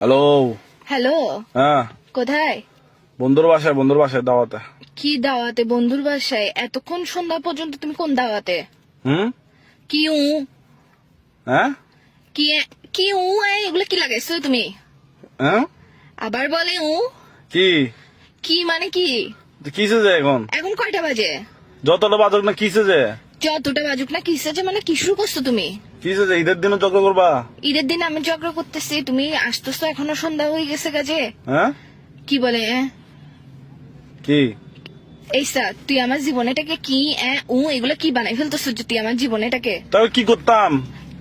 Hello. Hello, হ্যাঁ, কোথায়? বন্ধুর বাসায় দাওয়াতে। কি দাওয়াতে? বন্ধুর বাসায়? এতক্ষণ সন্ধ্যা পর্যন্ত তুমি কোন দাওয়াতে? হুম। কি উ হ্যাঁ। কি কি উ এগুলো কি লাগাইছো তুমি? হ্যাঁ। আবার বলে উ। কি কি মানে কি? কিসে যে এখন এখন কয়টা বাজে? যতটা বাজক না কিসে যে যতটা বাজুক না কিসে যে মানে কি শুরু করছো তুমি? কিসে যে ঈদের দিনও চক্র করবা? ঈদের দিন আমি ঝগড়া করতেছি, তুমি আসতেছো এখনো সন্ধ্যা হয়ে গেছে কাজে। হ্যাঁ। কি বলে কি এইসা তুই আমার জীবনেটাকে কি এগুলো কি বানাই ফেলতেছো যে তুই আমার জীবনেটাকে? তবে কি করতাম?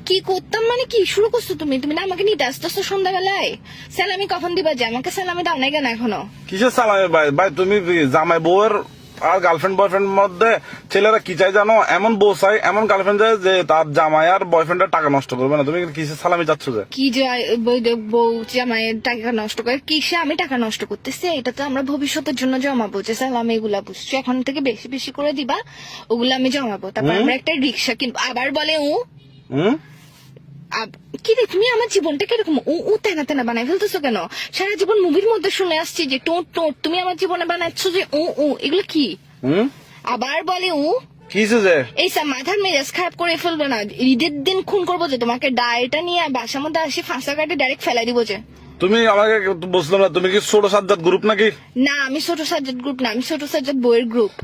কি করতাম মানে কি শুরু করছো তুমি? তুমি না আমাকে নিতে আসতেছো সন্ধ্যাবেলায়? স্যালামি কখন দিবা? যে আমাকে স্যালামি দাও নাই কেন এখনো? কিসের সালামে ভাই? ভাই তুমি জামাই বউয়ের আর গার্লফ্রেন্ড বয়ফ্রেন্ড মধ্যে ছেলেরা কি চাই জানো? এমন বউ চাই, এমন গার্লফ্রেন্ড চাই যে তার জামাই আর বয়ফ্রেন্ডের টাকা নষ্ট করবে না। তুমি কিসের সালামি যাচ্ছ যে? কি যে বউ জামাইয়ের টাকা নষ্ট করে? কিসে আমি টাকা নষ্ট করতেছি? এটা তো আমরা ভবিষ্যতের জন্য জমাবো, যে স্যালামি এগুলা বুঝছো এখন থেকে বেশি বেশি করে দিবা, ওগুলো আমি জমাবো, তারপর আমরা একটা রিক্সা কিনবো। আবার বলে হুম। কি রে তুমি আমার জীবনটা কিরকম তেনা তেনা বানাই ফেলতেছো কেন? সারা জীবন মুভির মধ্যে শুনে আসছি যে টোট টোট, তুমি আমার জীবনে বানাচ্ছ যে এগুলো কি? হুম। আবার বলে কিসে যে? এইসব মাথার মেজাজ খারাপ করে ফেলবে না। ঈদের দিন খুন করবো যে তোমাকে, ডায়েটা নিয়ে বাসার মধ্যে আসি ফাঁসা কাটে ডাইরেক্ট ফেলাই দিব যে। তুমি আমাকে বুঝলাম না, তুমি কি ছোট সাজ্জাদ গ্রুপ নাকি? না, আমি ছোট সাজ্জাদ গ্রুপ না, আমি ছোট সাজ্জাদ বইয়ের গ্রুপ।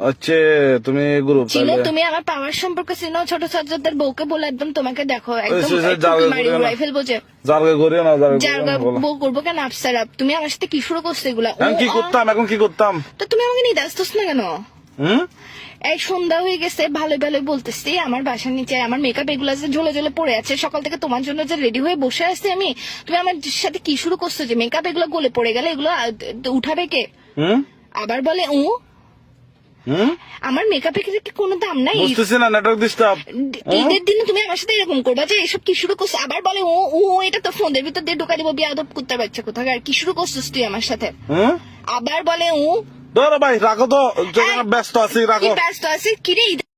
আচ্ছা, তুমি গ্রুপ চিনো তুমি আমার পাওয়ার সম্পর্কে চিনো? ছোট সাজ্জাদের বউকে বলে একদম তোমাকে দেখো একদম মারি উড়াই ফেলবো যে। জারগে করিও না, জারগা বউ করবো কেন? আফসারা তুমি আমার সাথে কি শুরু করছো এগুলা? এখন কি করতাম? তো তুমি আমাকে নিতে আসতেছ না কেন? হুম। এই সন্ধ্যা হয়ে গেছে, ভালো ভালো বলতেছি, আমার বাসার নিচে আমার মেকআপ এগুলো যে ঝোলে ঝোলে পড়ে আছে, সকাল থেকে তোমার জন্য যে রেডি হয়ে বসে আছি আমি, তুমি আমার সাথে কি শুরু করছো যে মেকআপ এগুলো গলে পড়ে গেলে এগুলো উঠাবে কে? হুম। আবার বলে হুম। আমার মেকআপের কি কোনো দাম নাই? বুঝতেছি না, নেটওয়ার্ক ডিস্টার্ব। ঈদের দিনে তুমি আমার সাথে এরকম করবা যে এসব কি শুরু করছো? আবার বলে এটা তো ফোনের ভিতর দিয়ে ঢোকা দিব, বিয়াদব কুত্তা বাচ্চা কোথাকার, কি শুরু করছিস তুই আমার সাথে? হুম। আবার বলে ধরো ভাই, রাখো তো, ব্যস্ত আছি, রাখো। ব্যস্ত আছি কি রে?